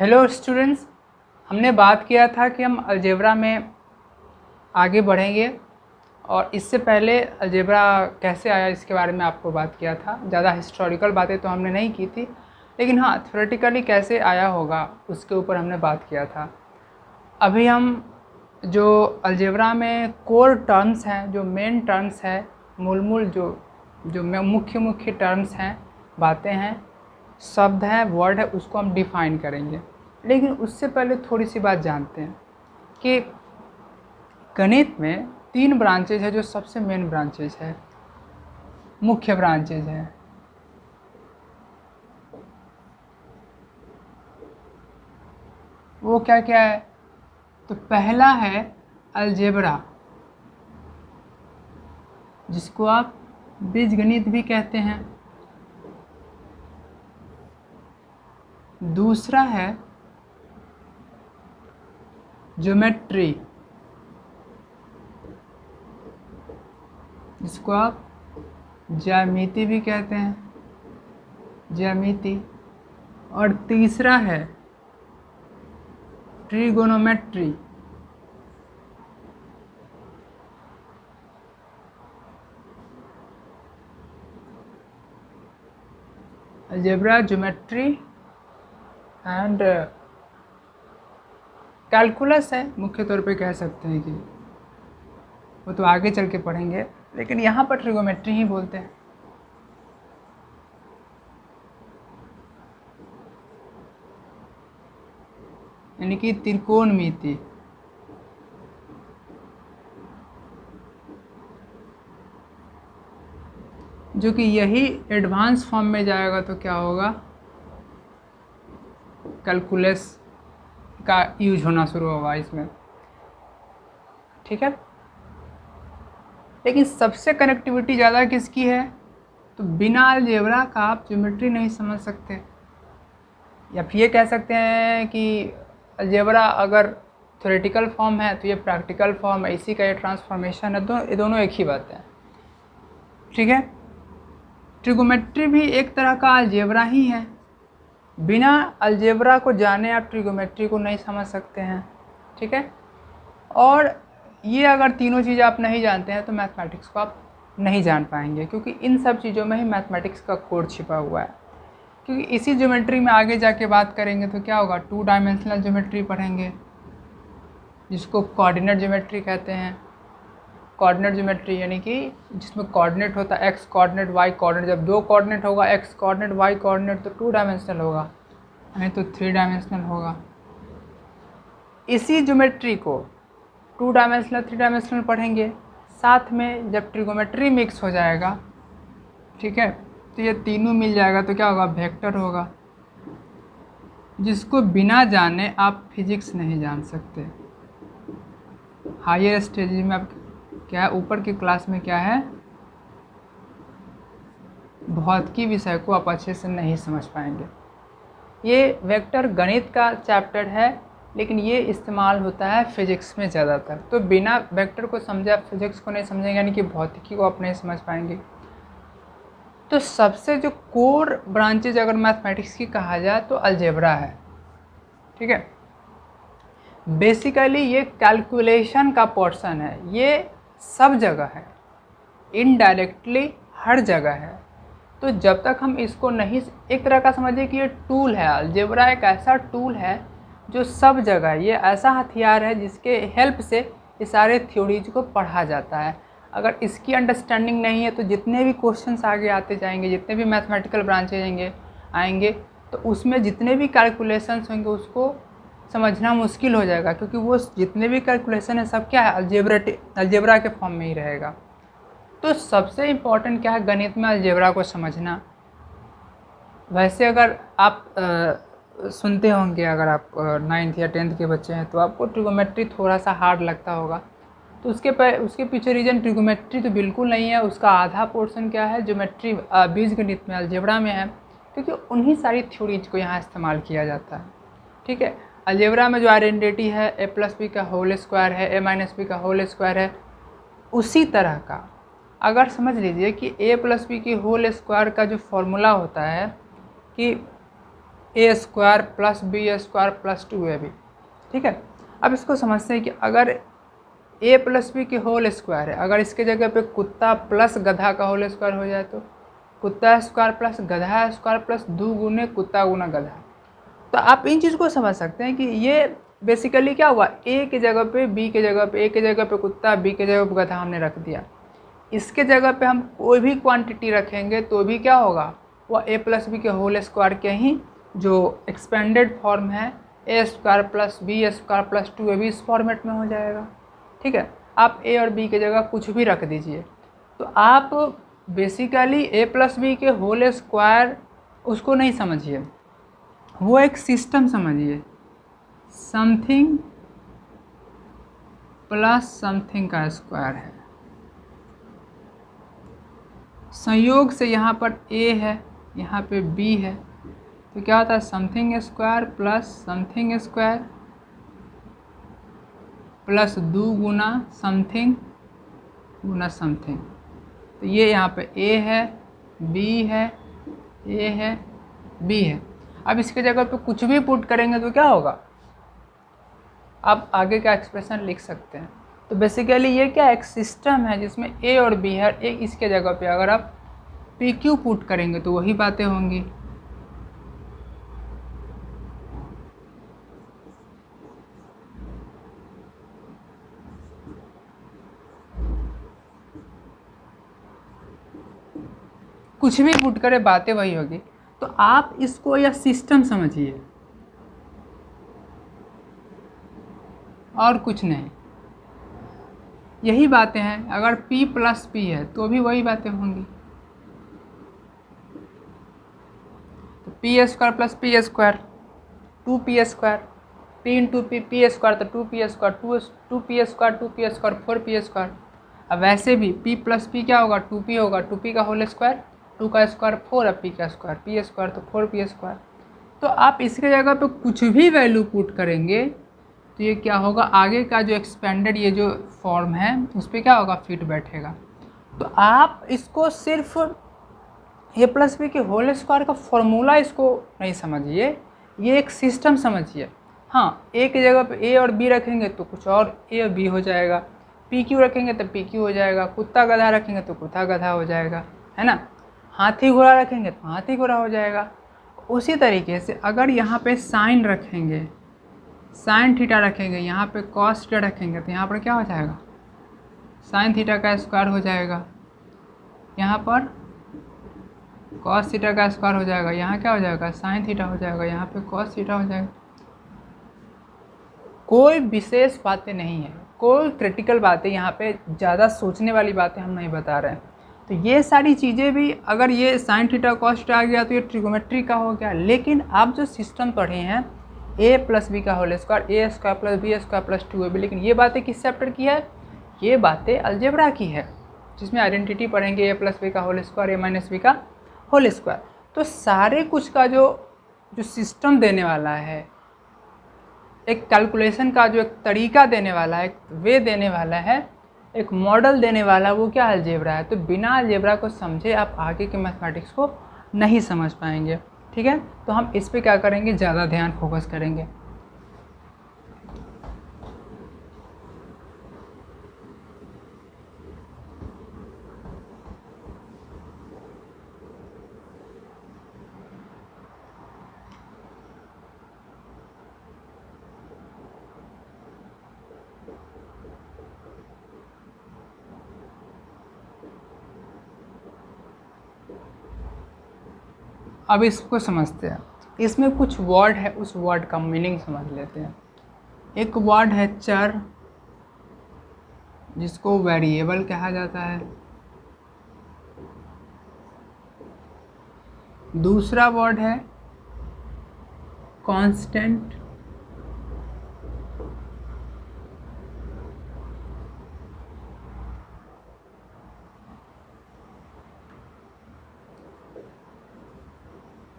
Hello students, हमने बात किया था कि हम अलजेब्रा में आगे बढ़ेंगे और इससे पहले अलजेब्रा कैसे आया इसके बारे में आपको बात किया था। ज़्यादा हिस्टोरिकल बातें तो हमने नहीं की थी, लेकिन हाँ थ्योरेटिकली कैसे आया होगा उसके ऊपर हमने बात किया था। अभी हम जो अलजेब्रा में कोर टर्म्स हैं, जो मेन टर्म्स हैं, मूल जो मुख्य टर्म्स हैं, बातें हैं, शब्द हैं, वर्ड है, उसको हम डिफ़ाइन करेंगे। लेकिन उससे पहले थोड़ी सी बात जानते हैं कि गणित में 3 ब्रांचेज है जो सबसे मेन ब्रांचेज है, मुख्य ब्रांचेज हैं। वो क्या क्या है? तो पहला है अलजेब्रा, जिसको आप बीजगणित भी कहते हैं। दूसरा है ज्योमेट्री, जिसको आप ज्यामिति भी कहते हैं, ज्यामिति। और तीसरा है trigonometry, algebra, geometry and calculus है, मुख्य तौर पे कह सकते हैं कि वो तो आगे चल के पढ़ेंगे, लेकिन यहाँ पर ट्रिगोमेट्री ही बोलते हैं। यानी कि त्रिकोणमिति। जो कि यही एडवांस फॉर्म में जाएगा तो क्या होगा, कैलकुलस का यूज होना शुरू होगा इसमें, ठीक है। लेकिन सबसे कनेक्टिविटी ज़्यादा किसकी है? तो बिना अलजेब्रा का आप ज्योमेट्री नहीं समझ सकते, या फिर ये कह सकते हैं कि अलजेब्रा अगर थ्योरेटिकल फॉर्म है तो ये प्रैक्टिकल फॉर्म है, इसी का ये ट्रांसफॉर्मेशन है। तो ये दोनों एक ही बात है, ठीक है। ट्रिगोमेट्री भी एक तरह का अलजेब्रा ही है। बिना अलजेब्रा को जाने आप ट्रिगोमेट्री को नहीं समझ सकते हैं, ठीक है। और ये अगर तीनों चीज़ आप नहीं जानते हैं तो मैथमेटिक्स को आप नहीं जान पाएंगे, क्योंकि इन सब चीज़ों में ही मैथमेटिक्स का कोड छिपा हुआ है। क्योंकि इसी ज्योमेट्री में आगे जाके बात करेंगे तो क्या होगा, 2 डायमेंशनल ज्योमेट्री पढ़ेंगे, जिसको कोऑर्डिनेट ज्योमेट्री कहते हैं। कोऑर्डिनेट ज्योमेट्री यानी कि जिसमें कोऑर्डिनेट होता है एक्स कोऑर्डिनेट, वाई कोऑर्डिनेट। जब 2 कोऑर्डिनेट होगा, एक्स कोऑर्डिनेट, वाई कोऑर्डिनेट, तो 2 डायमेंशनल होगा, नहीं तो 3 डायमेंशनल होगा। इसी ज्योमेट्री को 2 डायमेंशनल, 3 डायमेंशनल पढ़ेंगे, साथ में जब ट्रिगोमेट्री मिक्स हो जाएगा, ठीक है, तो ये तीनों मिल जाएगा तो क्या होगा, वेक्टर होगा, जिसको बिना जाने आप फिजिक्स नहीं जान सकते। हायर स्टेज में आप क्या है, ऊपर की क्लास में क्या है, भौतिकी विषय को आप अच्छे से नहीं समझ पाएंगे। ये वेक्टर गणित का चैप्टर है, लेकिन ये इस्तेमाल होता है फिजिक्स में ज़्यादातर। तो बिना वेक्टर को समझे आप फिजिक्स को नहीं समझेंगे, यानी कि भौतिकी को आप नहीं समझ पाएंगे। तो सबसे जो कोर ब्रांचेज अगर मैथमेटिक्स की कहा जाए तो अलजेब्रा है, ठीक है। बेसिकली ये कैलकुलेशन का पोर्शन है, ये सब जगह है, इनडायरेक्टली हर जगह है। तो जब तक हम इसको नहीं, एक तरह का समझिए कि ये टूल है, अलजेब्रा एक ऐसा टूल है जो सब जगह है। ये ऐसा हथियार है जिसके हेल्प से ये सारे थ्योरीज को पढ़ा जाता है। अगर इसकी अंडरस्टैंडिंग नहीं है तो जितने भी क्वेश्चंस आगे आते जाएंगे, जितने भी मैथमेटिकल ब्रांचेज आएंगे तो उसमें जितने भी कैलकुलेशंस होंगे उसको समझना मुश्किल हो जाएगा, क्योंकि वो जितने भी कैलकुलेशन है सब क्या है, अलजेब्रा के फॉर्म में ही रहेगा। तो सबसे इम्पॉर्टेंट क्या है गणित में, अलजेब्रा को समझना। वैसे अगर आप सुनते होंगे, अगर आप 9th या 10th के बच्चे हैं तो आपको ट्रिगोमेट्री थोड़ा सा हार्ड लगता होगा। तो उसके पीछे रीज़न ट्रिगोमेट्री तो बिल्कुल नहीं है, उसका आधा पोर्शन क्या है, ज्योमेट्री बीजगणित में, अलजेब्रा में है, क्योंकि उन्हीं सारी थ्योरीज को यहाँ इस्तेमाल किया जाता है, ठीक है। अलजेब्रा में जो आइडेंटिटी है a+b का होल स्क्वायर है, a-b का होल स्क्वायर है, उसी तरह का अगर समझ लीजिए कि a+b की होल स्क्वायर का जो फॉर्मूला होता है कि a square plus b square plus 2ab। ठीक है, अब इसको समझते हैं कि अगर ए प्लस बी की होल स्क्वायर है, अगर इसके जगह पे कुत्ता प्लस गधा का होल स्क्वायर हो जाए तो कुत्ता स्क्वायर प्लस गधा स्क्वायर प्लस 2 गुने कुत्ता गुना गधा। तो आप इन चीज़ को समझ सकते हैं कि ये बेसिकली क्या हुआ, ए की जगह पे बी की जगह पे, ए की जगह पे कुत्ता, बी की जगह पे गधा हमने रख दिया। इसके जगह पे हम कोई भी क्वांटिटी रखेंगे तो भी क्या होगा, वह ए प्लस बी के होल स्क्वायर के ही जो एक्सपेंडेड फॉर्म है a square plus b square plus 2ab इस फॉर्मेट में हो जाएगा। ठीक है, आप ए और बी की जगह कुछ भी रख दीजिए। तो आप बेसिकली ए प्लस बी के होल स्क्वायर उसको नहीं समझिए, वो एक सिस्टम समझिए, समथिंग प्लस समथिंग का स्क्वायर है। संयोग से यहाँ पर a है, यहाँ पे b है, तो क्या होता है something square plus something square plus 2 गुना समथिंग गुना समथिंग। तो ये यहाँ पे a है, b है, a है, b है। अब इसके जगह पे कुछ भी पुट करेंगे तो क्या होगा, आप आगे का एक्सप्रेशन लिख सकते हैं। तो बेसिकली ये क्या एक सिस्टम है जिसमें a और b है, एक इसके जगह पे अगर आप पी क्यू पुट करेंगे तो वही बातें होंगी। कुछ भी पुट करे बातें वही होगी। तो आप इसको यह सिस्टम समझिए और कुछ नहीं, यही बातें हैं। अगर p प्लस पी है तो भी वही बातें होंगी। तो P square plus P square 2p square, p into P square तो 2p square, 2p square 2p square 4p square. अब वैसे भी p प्लस पी क्या होगा, 2p होगा, 2p का होल स्क्वायर, 2 का स्क्वायर 4 है, p का स्क्वायर p स्क्वायर तो 4p स्क्वायर। तो आप इसके जगह पे कुछ भी वैल्यू पुट करेंगे तो ये क्या होगा, आगे का जो एक्सपेंडेड ये जो फॉर्म है उस पर क्या होगा, फिट बैठेगा। तो आप इसको सिर्फ ए प्लस बी के होल स्क्वायर का फॉर्मूला इसको नहीं समझिए, ये एक सिस्टम समझिए। हाँ, ए की जगह पे ए और बी रखेंगे तो कुछ और ए और बी हो जाएगा, पी क्यू रखेंगे तो पी क्यू हो जाएगा, कुत्ता गधा रखेंगे तो कुत्ता गधा हो जाएगा, है ना। हाथी घोड़ा रखेंगे तो हाथी घोड़ा हो जाएगा। उसी तरीके से अगर यहाँ पे साइन रखेंगे, साइन थीटा रखेंगे, यहाँ पे कॉस थीटा रखेंगे तो यहाँ पर क्या हो जाएगा, साइन थीटा का स्क्वायर हो जाएगा, यहाँ पर कॉस थीटा का स्क्वायर हो जाएगा, यहाँ क्या हो जाएगा, साइन थीटा हो जाएगा, यहाँ पे कॉस थीटा हो जाएगा। कोई विशेष बातें नहीं है, कोई क्रिटिकल बातें यहाँ पे ज़्यादा सोचने वाली बातें हम नहीं बता रहे हैं। तो ये सारी चीज़ें भी, अगर ये साइन थीटा कॉस थीटा आ गया तो ये ट्रिगोमेट्री का हो गया। लेकिन आप जो सिस्टम पढ़े हैं ए प्लस बी का whole square, a square plus b square plus 2ab, लेकिन ये बातें किस चैप्टर की है, ये बातें अलजेब्रा की है, जिसमें आइडेंटिटी पढ़ेंगे ए प्लस बी का होल स्क्वायर, ए माइनस बी का होल स्क्वायर। तो सारे कुछ का जो सिस्टम देने वाला है, एक कैलकुलेशन का जो एक तरीका देने वाला है, एक वे देने वाला है, एक मॉडल देने वाला, वो क्या अलजेब्रा है। तो बिना अलजेब्रा को समझे आप आगे के मैथमेटिक्स को नहीं समझ पाएंगे। ठीक है, तो हम इस पे क्या करेंगे, ज़्यादा ध्यान फोकस करेंगे। अब इसको समझते हैं, इसमें कुछ वर्ड है, उस वर्ड का मीनिंग समझ लेते हैं। एक वर्ड है चर, जिसको वेरिएबल कहा जाता है। दूसरा वर्ड है कांस्टेंट,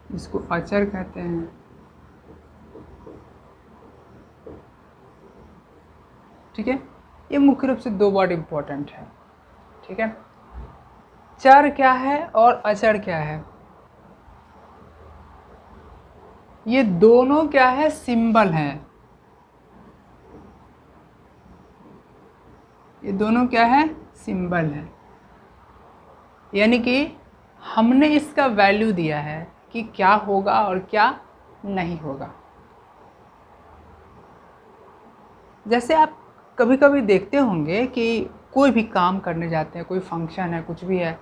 इसको अचर कहते हैं। ठीक है, ये मुख्य रूप से दो वर्ड इम्पोर्टेंट है। ठीक है, चर क्या है और अचर क्या है। ये दोनों क्या है, सिंबल हैं। ये दोनों क्या है, सिंबल है। यानी कि हमने इसका वैल्यू दिया है कि क्या होगा और क्या नहीं होगा। जैसे आप कभी कभी देखते होंगे कि कोई भी काम करने जाते हैं, कोई फंक्शन है, कुछ भी है,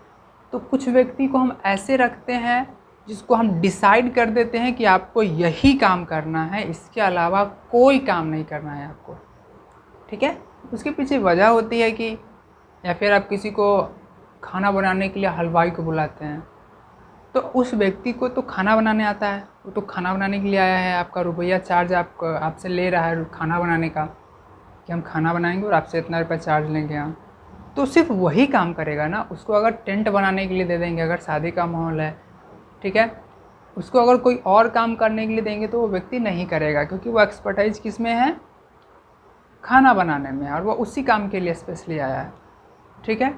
तो कुछ व्यक्ति को हम ऐसे रखते हैं जिसको हम डिसाइड कर देते हैं कि आपको यही काम करना है, इसके अलावा कोई काम नहीं करना है आपको। ठीक है, उसके पीछे वजह होती है कि, या फिर आप किसी को खाना बनाने के लिए हलवाई को बुलाते हैं, तो उस व्यक्ति को तो खाना बनाने आता है, वो तो खाना बनाने के लिए आया है, आपका रुपया चार्ज आपसे ले रहा है खाना बनाने का, कि हम खाना बनाएंगे और आपसे इतना रुपया चार्ज लेंगे हम, तो सिर्फ वही काम करेगा ना। उसको अगर टेंट बनाने के लिए दे देंगे, अगर शादी का माहौल है, ठीक है, उसको अगर कोई और काम करने के लिए देंगे तो वो व्यक्ति नहीं करेगा, क्योंकि वो एक्सपर्टाइज किस में है, खाना बनाने में, और वो उसी काम के लिए स्पेशली आया है। ठीक है,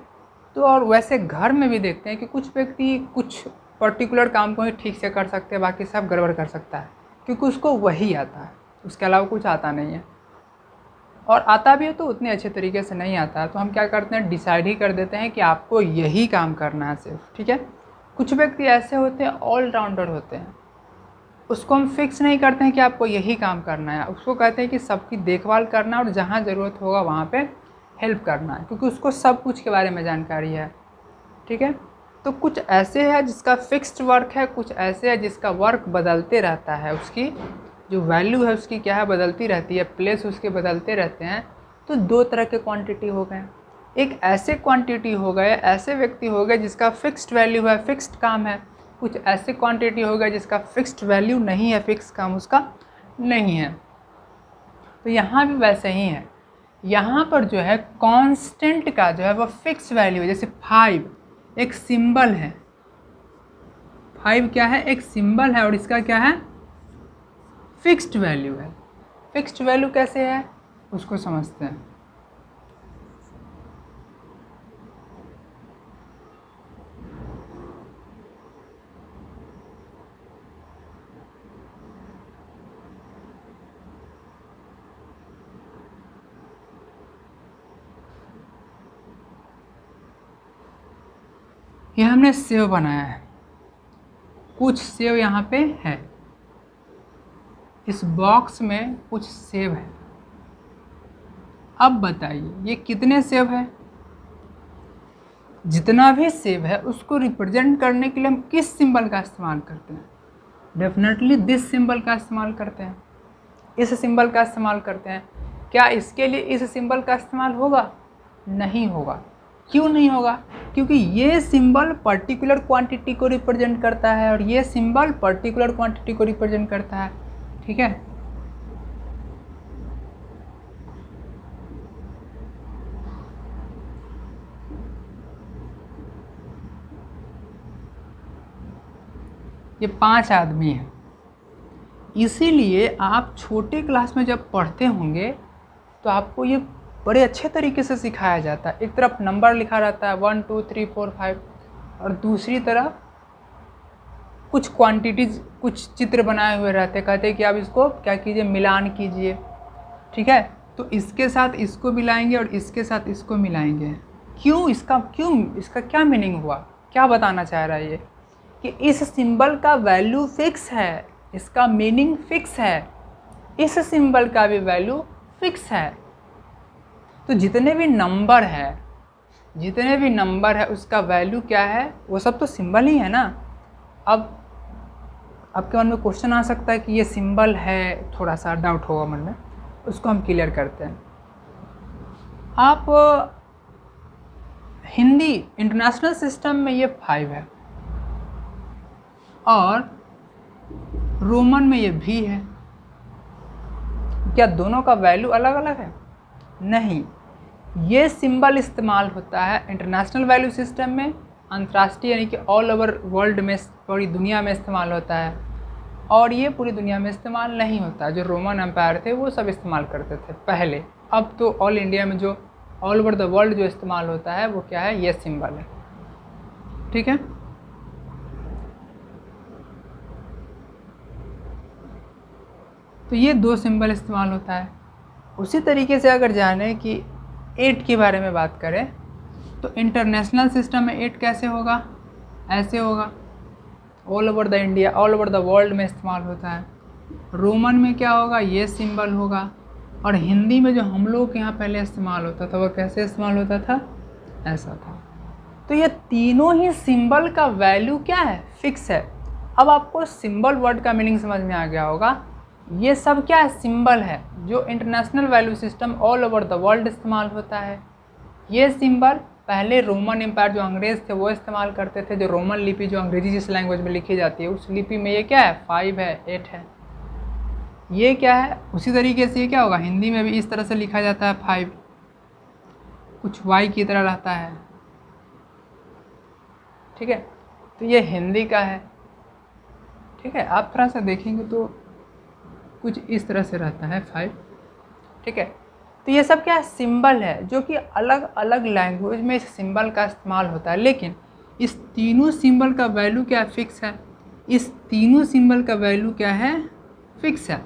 तो और वैसे घर में भी देखते हैं कि कुछ व्यक्ति कुछ पर्टिकुलर काम को ही ठीक से कर सकते हैं, बाकी सब गड़बड़ कर सकता है, क्योंकि उसको वही आता है, उसके अलावा कुछ आता नहीं है। और आता भी है तो उतने अच्छे तरीके से नहीं आता, तो हम क्या करते हैं, डिसाइड ही कर देते हैं कि आपको यही काम करना है सिर्फ। ठीक है, कुछ व्यक्ति ऐसे होते हैं, ऑलराउंडर होते हैं, उसको हम फिक्स नहीं करते हैं कि आपको यही काम करना है, उसको कहते हैं कि सबकी देखभाल करना और जहाँ ज़रूरत होगा वहाँ पे हेल्प करना है, क्योंकि उसको सब कुछ के बारे में जानकारी है। ठीक है, तो कुछ ऐसे है जिसका फिक्स्ड वर्क है, कुछ ऐसे है जिसका वर्क बदलते रहता है, उसकी जो वैल्यू है उसकी क्या है, बदलती रहती है, प्लेस उसके बदलते रहते हैं। तो दो तरह के क्वांटिटी हो गए, एक ऐसे क्वांटिटी हो गए, ऐसे व्यक्ति हो गए जिसका फिक्स्ड वैल्यू है, फिक्स्ड काम है, कुछ ऐसे क्वांटिटी हो गए जिसका फिक्स्ड वैल्यू नहीं है, फिक्स काम उसका नहीं है। तो यहाँ भी वैसे ही है, यहाँ पर जो है कांस्टेंट का जो है वो फिक्स वैल्यू है। जैसे 5 एक सिंबल है, 5 क्या है, एक सिंबल है, और इसका क्या है, फिक्स्ड वैल्यू है। फिक्स्ड वैल्यू कैसे है उसको समझते हैं। ये हमने सेव बनाया है, कुछ सेव यहाँ पे है, इस बॉक्स में कुछ सेव है। अब बताइए ये कितने सेव है। जितना भी सेव है उसको रिप्रेजेंट करने के लिए हम किस सिंबल का इस्तेमाल करते हैं, डेफिनेटली दिस सिंबल का इस्तेमाल करते हैं, इस सिंबल का इस्तेमाल करते हैं। क्या इसके लिए इस सिंबल का इस्तेमाल होगा, नहीं होगा। क्यों नहीं होगा, क्योंकि ये सिंबल पर्टिकुलर क्वांटिटी को रिप्रेजेंट करता है और ये सिंबल पर्टिकुलर क्वांटिटी को रिप्रेजेंट करता है। ठीक है, ये 5 आदमी हैं, इसीलिए आप छोटे क्लास में जब पढ़ते होंगे तो आपको ये बड़े अच्छे तरीके से सिखाया जाता है। एक तरफ नंबर लिखा रहता है 1 2 3 4 5, और दूसरी तरफ कुछ क्वांटिटीज, कुछ चित्र बनाए हुए रहते, कहते हैं कि आप इसको क्या कीजिए, मिलान कीजिए। ठीक है, तो इसके साथ इसको मिलाएंगे और इसके साथ इसको मिलाएंगे। क्यों, इसका क्या मीनिंग हुआ, क्या बताना चाह रहा है ये, कि इस सिंबल का वैल्यू फिक्स है, इसका मीनिंग फिक्स है, इस सिंबल का भी वैल्यू फिक्स है। तो जितने भी नंबर है उसका वैल्यू क्या है, वो सब तो सिंबल ही है ना। अब आपके मन में क्वेश्चन आ सकता है कि ये सिंबल है, थोड़ा सा डाउट होगा मन में, उसको हम क्लियर करते हैं। आप हिंदी इंटरनेशनल सिस्टम में ये 5 है और रोमन में ये भी है, क्या दोनों का वैल्यू अलग अलग है, नहीं। ये सिंबल इस्तेमाल होता है इंटरनेशनल वैल्यू सिस्टम में, अंतर्राष्ट्रीय यानी कि ऑल ओवर वर्ल्ड में, पूरी दुनिया में इस्तेमाल होता है, और ये पूरी दुनिया में इस्तेमाल नहीं होता। जो रोमन एम्पायर थे वो सब इस्तेमाल करते थे पहले, अब तो ऑल इंडिया में जो ऑल ओवर द वर्ल्ड जो इस्तेमाल होता है वो क्या है, ये सिंबल है। ठीक है, तो ये 2 सिंबल इस्तेमाल होता है। उसी तरीके से अगर जाने कि 8 के बारे में बात करें तो इंटरनेशनल सिस्टम में 8 कैसे होगा, ऐसे होगा, all over the India, all over the world में इस्तेमाल होता है। रोमन में क्या होगा, ये सिंबल होगा। और हिंदी में जो हम लोग के यहाँ पहले इस्तेमाल होता था वो कैसे इस्तेमाल होता था, ऐसा था। तो ये तीनों ही सिंबल का वैल्यू क्या है, फिक्स है। अब आपको सिंबल वर्ड का मीनिंग समझ में आ गया होगा। ये सब क्या है, सिंबल है जो international value system all over the world इस्तेमाल होता है। ये सिंबल पहले रोमन एम्पायर जो अंग्रेज़ थे वो इस्तेमाल करते थे। जो रोमन लिपि जो अंग्रेजी जिस लैंग्वेज में लिखी जाती है उस लिपि में ये क्या है, 5 है, 8 है। ये क्या है, उसी तरीके से ये क्या होगा, हिंदी में भी इस तरह से लिखा जाता है 5, कुछ वाई की तरह रहता है, ठीक है। तो ये हिंदी का है, ठीक है। आप थोड़ा सा देखेंगे तो कुछ इस तरह से रहता है 5, ठीक है। तो ये सब क्या है, सिंबल है जो कि अलग अलग लैंग्वेज में इस सिंबल का इस्तेमाल होता है। लेकिन इस तीनों सिंबल का वैल्यू क्या फिक्स है, इस तीनों सिंबल का वैल्यू क्या है, फिक्स है।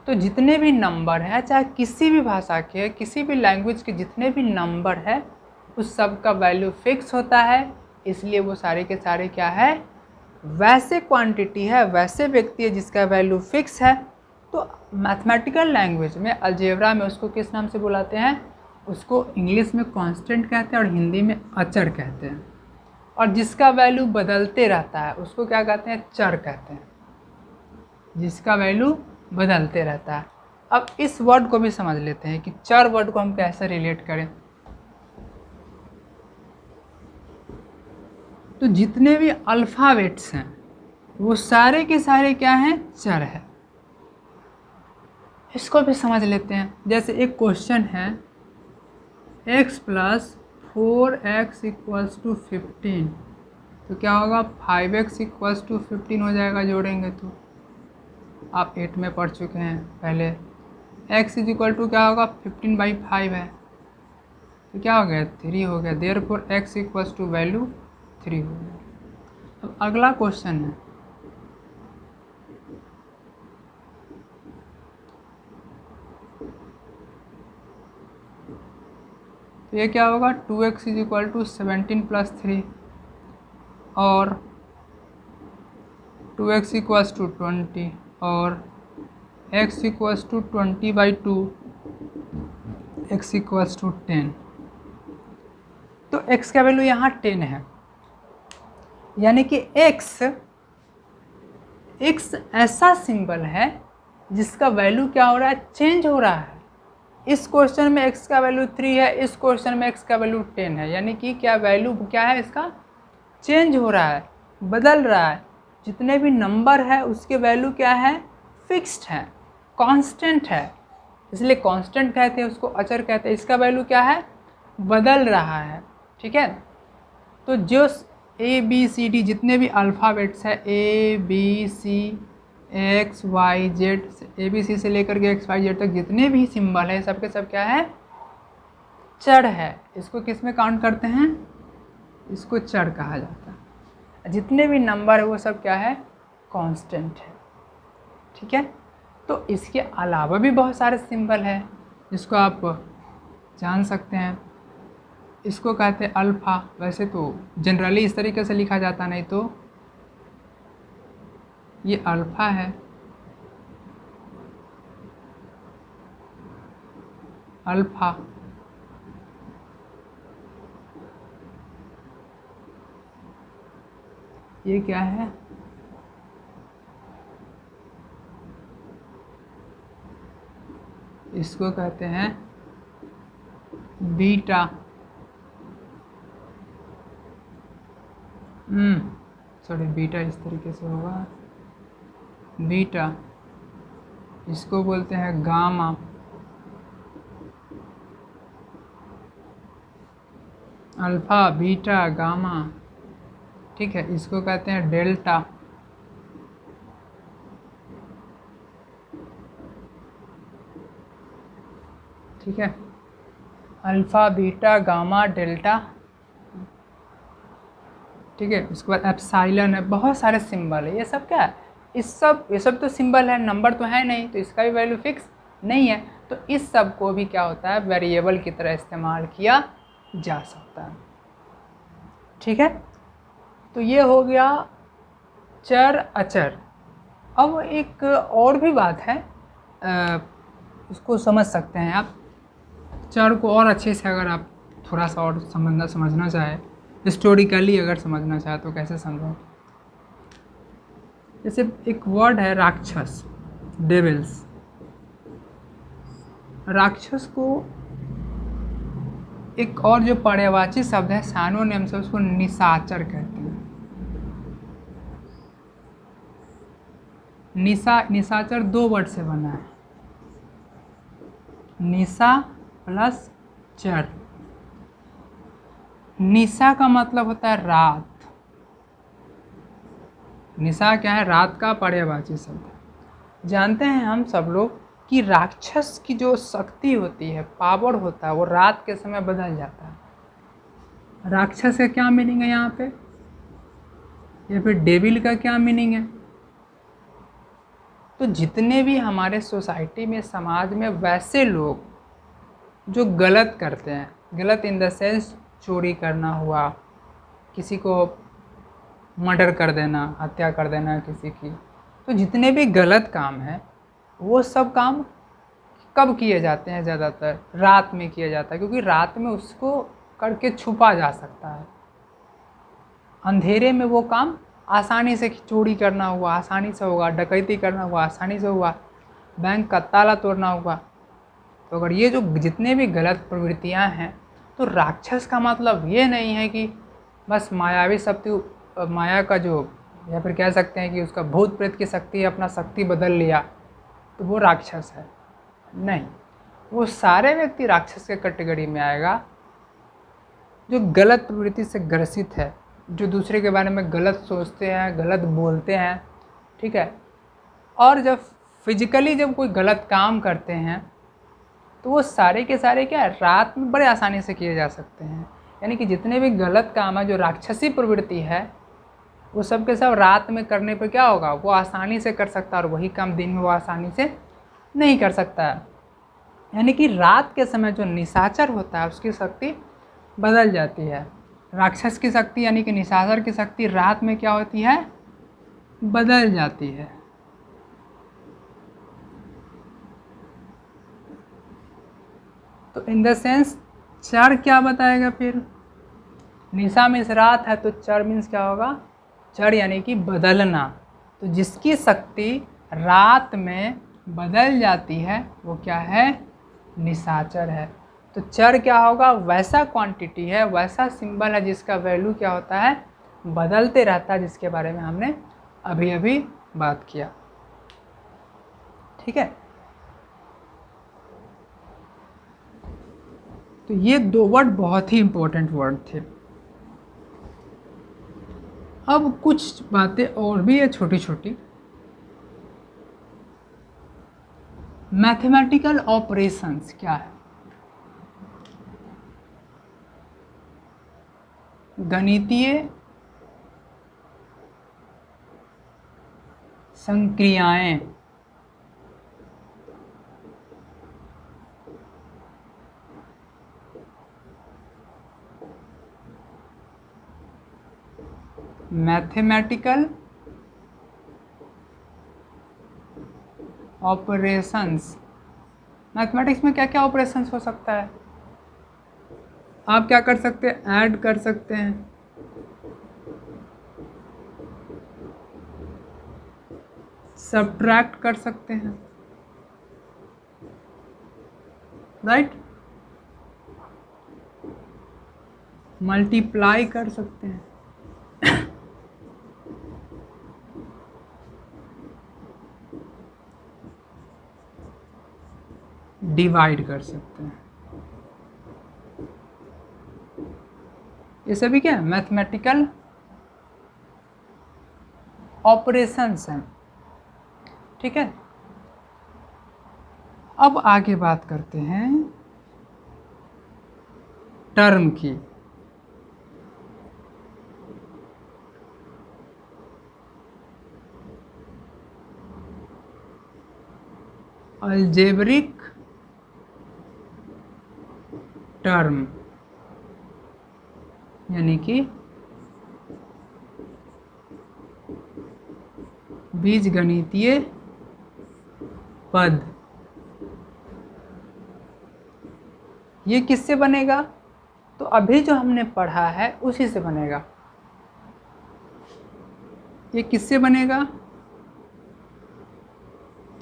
तो जितने भी नंबर है, चाहे किसी भी भाषा के, किसी भी लैंग्वेज के जितने भी नंबर है, उस सब का वैल्यू फिक्स होता है। इसलिए वो सारे के सारे क्या है, वैसे क्वांटिटी है, वैसे व्यक्ति है जिसका वैल्यू फिक्स है। तो मैथमेटिकल लैंग्वेज में, अलजेब्रा में उसको किस नाम से बुलाते हैं, उसको इंग्लिश में कांस्टेंट कहते हैं और हिंदी में अचर कहते हैं। और जिसका वैल्यू बदलते रहता है उसको क्या कहते हैं, चर कहते हैं, जिसका वैल्यू बदलते रहता है। अब इस वर्ड को भी समझ लेते हैं कि चर वर्ड को हम कैसे रिलेट करें। तो जितने भी अल्फ़ाबेट्स हैं वो सारे के सारे क्या हैं, चर है। इसको भी समझ लेते हैं। जैसे एक क्वेश्चन है, x + 4x = 15, तो क्या होगा, 5x = 15 हो जाएगा जोड़ेंगे तो। आप 8 में पढ़ चुके हैं पहले। x = क्या होगा, 15/5 है, तो क्या हो गया, 3 हो गया। देयरफॉर x = वैल्यू 3 हो गया। अब अगला क्वेश्चन है, तो ये क्या होगा, 2x = 17 + 3 और 2x = 20 और x = 20/2, x = 10। तो x का वैल्यू यहाँ 10 है, यानी कि x ऐसा सिंबल है जिसका वैल्यू क्या हो रहा है, चेंज हो रहा है। इस क्वेश्चन में x का वैल्यू 3 है, इस क्वेश्चन में x का वैल्यू 10 है, यानी कि क्या वैल्यू क्या है, इसका चेंज हो रहा है, बदल रहा है। जितने भी नंबर है उसके वैल्यू क्या है, फिक्स्ड है, कांस्टेंट है, इसलिए कांस्टेंट कहते हैं उसको, अचर कहते हैं। इसका वैल्यू क्या है, बदल रहा है, ठीक है। तो जो ABCD जितने भी अल्फ़ाबेट्स है, ABCXYZ, ABC से लेकर के XYZ तक जितने भी सिंबल है सबके सब क्या है, चर है। इसको किस में काउंट करते हैं, इसको चर कहा जाता है। जितने भी नंबर है वो सब क्या है, कांस्टेंट है, ठीक है। तो इसके अलावा भी बहुत सारे सिंबल है जिसको आप जान सकते हैं। इसको कहते हैं अल्फ़ा। वैसे तो जनरली इस तरीके से लिखा जाता, नहीं तो ये अल्फ़ा है, अल्फ़ा। ये क्या है, इसको कहते हैं बीटा। सॉरी, बीटा इस तरीके से होगा, बीटा। इसको बोलते हैं गामा, अल्फ़ा, बीटा, गामा, ठीक है। इसको कहते हैं डेल्टा, ठीक है। अल्फ़ा, बीटा, गामा, डेल्टा, ठीक है। उसके बाद एप्सिलॉन है, बहुत सारे सिंबल है। ये सब क्या है, ये सब तो सिंबल है, नंबर तो है नहीं, तो इसका भी वैल्यू फिक्स नहीं है। तो इस सब को भी क्या होता है, वेरिएबल की तरह इस्तेमाल किया जा सकता है। ठीक है, तो ये हो गया चर अचर। अब एक और भी बात है, उसको समझ सकते हैं आप। चर को और अच्छे से अगर आप थोड़ा सा और समझना चाहे, हिस्टोरिकली अगर समझना चाहे तो कैसे समझो। जैसे एक वर्ड है राक्षस, डेविल्स। राक्षस को एक और जो पर्यायवाची शब्द है सानोनिम से, उसको निशाचर कहते हैं। निशाचर 2 वर्ड से बना है, निशा प्लस चर। निशा का मतलब होता है रात। निशा क्या है, रात का पर्यायवाची शब्द है। जानते हैं हम सब लोग कि राक्षस की जो शक्ति होती है, पावर होता है, वो रात के समय बदल जाता है। राक्षस का क्या मीनिंग है यहाँ पे, या फिर डेविल का क्या मीनिंग है। तो जितने भी हमारे सोसाइटी में, समाज में वैसे लोग जो गलत करते हैं, गलत इन द सेंस चोरी करना हुआ, किसी को मर्डर कर देना, हत्या कर देना किसी की, तो जितने भी गलत काम हैं वो सब काम कब किए जाते हैं, ज़्यादातर रात में किया जाता है, क्योंकि रात में उसको करके छुपा जा सकता है। अंधेरे में वो काम आसानी से, चोरी करना हुआ आसानी से होगा, डकैती करना हुआ आसानी से हुआ, बैंक का ताला तोड़ना हुआ। तो अगर ये जो जितने भी गलत प्रवृत्तियां हैं, तो राक्षस का मतलब ये नहीं है कि बस मायावी शक्ति, माया का जो, या फिर कह सकते हैं कि उसका भूत प्रेत की शक्ति, अपना शक्ति बदल लिया तो वो राक्षस है। नहीं, वो सारे व्यक्ति राक्षस के कैटेगरी में आएगा जो गलत प्रवृत्ति से ग्रसित है, जो दूसरे के बारे में गलत सोचते हैं, गलत बोलते हैं। ठीक है, और जब फिजिकली जब कोई गलत काम करते हैं तो वो सारे के सारे क्या है, रात में बड़े आसानी से किए जा सकते हैं। यानी कि जितने भी गलत काम है, जो राक्षसी प्रवृत्ति है, वो सब के सब रात में करने पर क्या होगा, वो आसानी से कर सकता है, और वही काम दिन में वो आसानी से नहीं कर सकता है। यानी कि रात के समय जो निशाचर होता है उसकी शक्ति बदल जाती है। राक्षस की शक्ति यानी कि निशाचर की शक्ति रात में क्या होती है, बदल जाती है। तो इन द सेंस चर क्या बताएगा फिर, निशा मीन्स रात है, तो चर मीन्स क्या होगा, चर यानी कि बदलना। तो जिसकी शक्ति रात में बदल जाती है वो क्या है, निशाचर है। तो चर क्या होगा, वैसा क्वांटिटी है, वैसा सिंबल है जिसका वैल्यू क्या होता है, बदलते रहता है, जिसके बारे में हमने अभी अभी बात किया। ठीक है, तो ये 2 वर्ड बहुत ही इंपॉर्टेंट वर्ड थे। अब कुछ बातें और भी है छोटी छोटी। मैथमेटिकल ऑपरेशंस क्या है, गणितीय संक्रियाएं। मैथमेटिकल ऑपरेशंस, मैथमेटिक्स में क्या क्या ऑपरेशंस हो सकता है। आप क्या कर सकते हैं, ऐड कर सकते हैं, सब्ट्रैक्ट कर सकते हैं, राइट, मल्टीप्लाई कर सकते हैं, डिवाइड कर सकते हैं। ये सभी क्या है, मैथमेटिकल ऑपरेशंस हैं। ठीक है, अब आगे बात करते हैं टर्म की। अलजेब्रिक टर्म यानी कि बीजगणितीय पद। ये किससे बनेगा? तो अभी जो हमने पढ़ा है उसी से बनेगा। ये किससे बनेगा?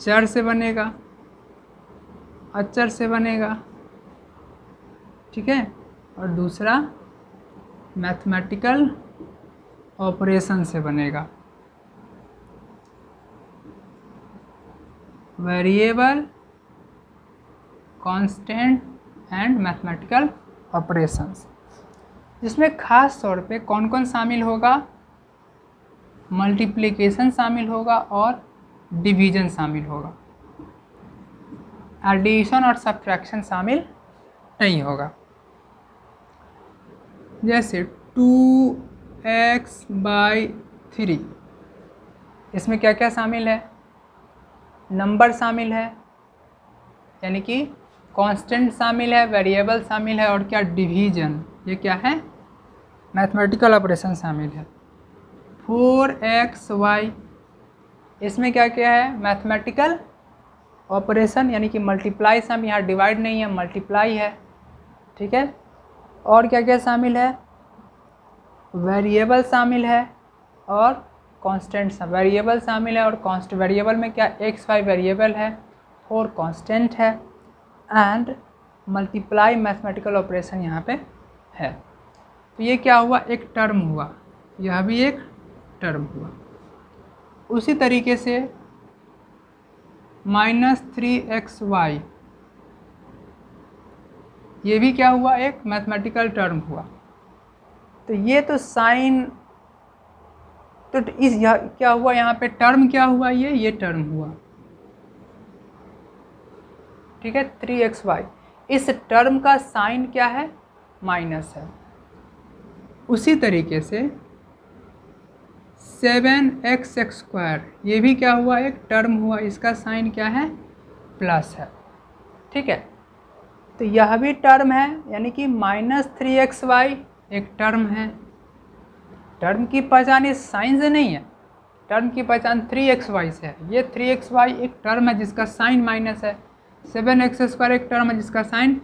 चर से बनेगा, अचर से बनेगा, ठीक है। और दूसरा मैथमेटिकल ऑपरेशन से बनेगा। Variable, constant and mathematical operations, जिसमें खास तौर पे कौन कौन शामिल होगा? मल्टीप्लिकेशन शामिल होगा और डिवीजन शामिल होगा। एडिशन और सब्ट्रैक्शन शामिल नहीं होगा। जैसे 2x/3, इसमें क्या क्या शामिल है? नंबर शामिल है, यानी कि कांस्टेंट शामिल है, वेरिएबल शामिल है, और क्या? डिवीजन। ये क्या है? मैथमेटिकल ऑपरेशन शामिल है। 4xy, इसमें क्या क्या है? मैथमेटिकल ऑपरेशन, यानी कि मल्टीप्लाई शामिल, यहाँ डिवाइड नहीं है, मल्टीप्लाई है, ठीक है। और क्या क्या शामिल है? वेरिएबल शामिल है और कांस्टेंट। वेरिएबल शामिल है और कांस्टेंट। वेरिएबल में क्या? xy वेरिएबल है, 4 कांस्टेंट है, एंड मल्टीप्लाई मैथमेटिकल ऑपरेशन यहाँ पे है। तो ये क्या हुआ? एक टर्म हुआ, यह भी एक टर्म हुआ। उसी तरीके से -3xy, ये भी क्या हुआ? एक मैथमेटिकल टर्म हुआ। तो ये तो साइन, तो इस क्या हुआ यहाँ पे? टर्म क्या हुआ? ये टर्म हुआ, ठीक है। 3xy, इस टर्म का साइन क्या है? माइनस है। उसी तरीके से 7x², ये भी क्या हुआ? एक टर्म हुआ, इसका साइन क्या है? प्लस है, ठीक है। तो यह भी टर्म है, यानी कि -3xy एक टर्म है। टर्म की पहचान इस साइन से नहीं है, टर्म की पहचान 3xy से है। ये 3xy एक टर्म है जिसका साइन माइनस है, 7x² एक टर्म है जिसका साइन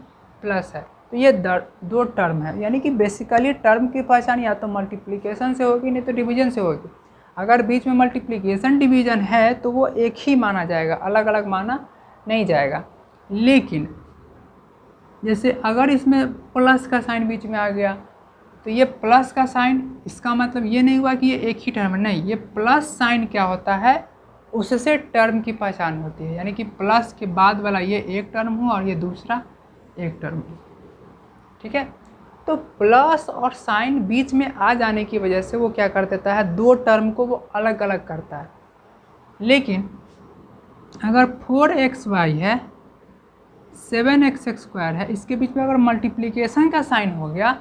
प्लस है। तो ये दो टर्म है, यानी कि बेसिकली टर्म की पहचान या तो मल्टीप्लिकेशन से होगी, नहीं तो डिवीजन से होगी। अगर बीच में मल्टीप्लिकेशन डिवीजन है तो वो एक ही माना जाएगा, अलग अलग माना नहीं जाएगा। लेकिन जैसे अगर इसमें प्लस का साइन बीच में आ गया तो ये प्लस का साइन, इसका मतलब ये नहीं हुआ कि ये एक ही टर्म है, नहीं, ये प्लस साइन क्या होता है? उससे टर्म की पहचान होती है, यानी कि प्लस के बाद वाला ये एक टर्म हुआ और ये दूसरा एक टर्म हुआ, ठीक है। तो प्लस और साइन बीच में आ जाने की वजह से वो क्या कर देता है? दो टर्म को वो अलग अलग करता है। लेकिन अगर 4xy है, 7x² है, इसके बीच में अगर मल्टीप्लिकेशन का साइन हो गया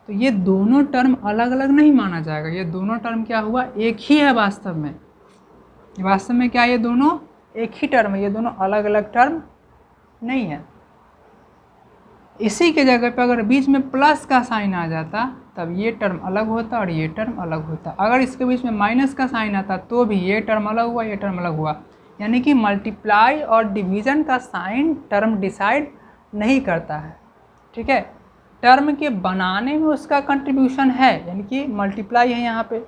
तो ये दोनों टर्म अलग अलग नहीं माना जाएगा। ये दोनों टर्म क्या हुआ? एक ही है वास्तव में। वास्तव में क्या? ये दोनों एक ही टर्म है, ये दोनों अलग अलग टर्म नहीं है। इसी के जगह पे अगर बीच में प्लस का साइन आ जाता तब ये टर्म अलग होता और ये टर्म अलग होता। अगर इसके बीच में माइनस का साइन आता तो भी ये टर्म अलग हुआ, ये टर्म अलग हुआ। यानी कि मल्टीप्लाई और डिवीज़न का साइन टर्म डिसाइड नहीं करता है, ठीक है। टर्म के बनाने में उसका कंट्रीब्यूशन है, यानी कि मल्टीप्लाई है यहाँ पे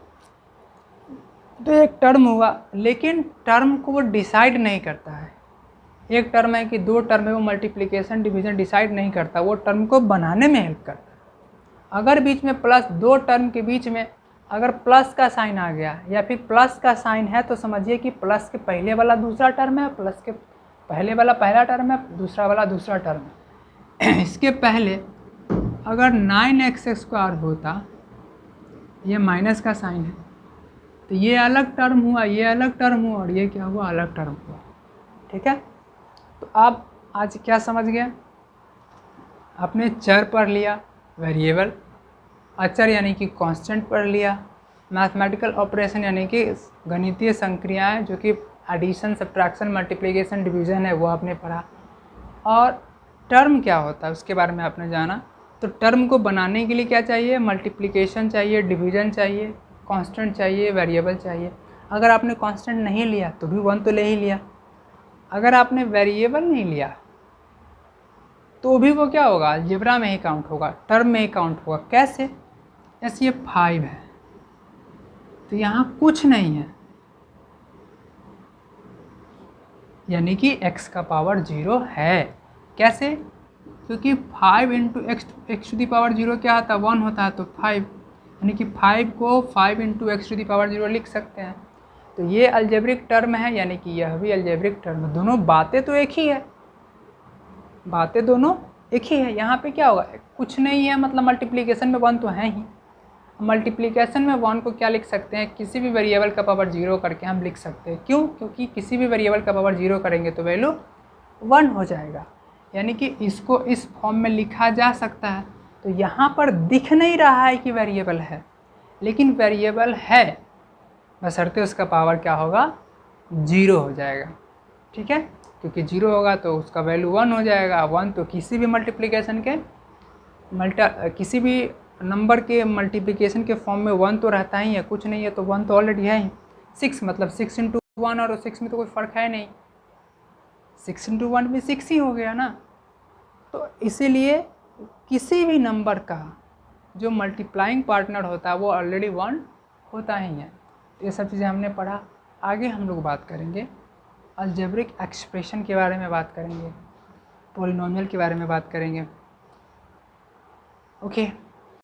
तो एक टर्म हुआ, लेकिन टर्म को वो डिसाइड नहीं करता है। एक टर्म है कि दो टर्म है, वो मल्टीप्लिकेशन डिवीज़न डिसाइड नहीं करता, वो टर्म को बनाने में हेल्प करता है। अगर बीच में प्लस, दो टर्म के बीच में अगर प्लस का साइन आ गया या फिर प्लस का साइन है तो समझिए कि प्लस के पहले वाला दूसरा टर्म है, प्लस के पहले वाला पहला टर्म है, दूसरा वाला दूसरा टर्म है। इसके पहले अगर 9x² होता, ये माइनस का साइन है तो ये अलग टर्म हुआ, ये अलग टर्म हुआ और ये क्या हुआ? अलग टर्म हुआ, ठीक है। तो आप आज क्या समझ गए? आपने चर पढ़ लिया, वेरिएबल, अचर यानी कि कांस्टेंट पढ़ लिया, मैथमेटिकल ऑपरेशन यानी कि गणितीय संक्रियाएं जो कि एडिशन, सब्ट्रैक्शन, मल्टीप्लिकेशन, डिवीज़न है वो आपने पढ़ा। और टर्म क्या होता है उसके बारे में आपने जाना। तो टर्म को बनाने के लिए क्या चाहिए, मल्टीप्लिकेशन चाहिए, डिवीज़न चाहिए, कांस्टेंट चाहिए, वेरिएबल चाहिए। अगर आपने कांस्टेंट नहीं लिया तो भी 1 तो ले ही लिया, अगर आपने वेरिएबल नहीं लिया तो भी वो क्या होगा, अलजेब्रा में ही काउंट होगा, टर्म में ही काउंट होगा। कैसे, जैसे ये 5 है तो यहाँ कुछ नहीं है, यानी कि x का पावर 0 है। कैसे, क्योंकि 5 into x to the power 0 क्या होता है, 1 होता है, तो 5, यानी कि 5 को 5 into x to the power 0 लिख सकते हैं। तो ये अलजेब्रिक टर्म है, यानी कि यह भी अलजेब्रिक टर्म है। दोनों बातें तो एक ही है, बातें दोनों एक ही है। यहाँ पे क्या होगा, कुछ नहीं है, मतलब मल्टीप्लिकेशन में 1 तो है ही। मल्टीप्लिकेशन में 1 को क्या लिख सकते हैं, किसी भी वेरिएबल का पावर 0 करके हम लिख सकते हैं। क्यों, क्योंकि किसी भी वेरिएबल का पावर 0 करेंगे तो वैल्यू 1 हो जाएगा, यानी कि इसको इस फॉर्म में लिखा जा सकता है। तो यहाँ पर दिख नहीं रहा है कि वेरिएबल है, लेकिन वेरिएबल है, बशर्ते उसका पावर क्या होगा, 0 हो जाएगा। ठीक है, क्योंकि 0 होगा तो उसका वैल्यू 1 हो जाएगा। 1 तो किसी भी मल्टीप्लिकेशन के किसी भी नंबर के मल्टीप्लिकेशन के फॉर्म में 1 तो रहता ही है, कुछ नहीं है तो 1 तो ऑलरेडी है ही। 6 मतलब 6 इंटू 1, और 6 में तो कोई फ़र्क है नहीं, 6 इंटू 1 भी 6 ही हो गया ना। तो इसीलिए किसी भी नंबर का जो मल्टीप्लाइंग पार्टनर होता है वो ऑलरेडी 1 होता ही है। तो ये सब चीज़ें हमने पढ़ा। आगे हम लोग बात करेंगे अलजेब्रिक एक्सप्रेशन के बारे में, बात करेंगे पॉलिनोमियल के बारे में बात करेंगे। ओके।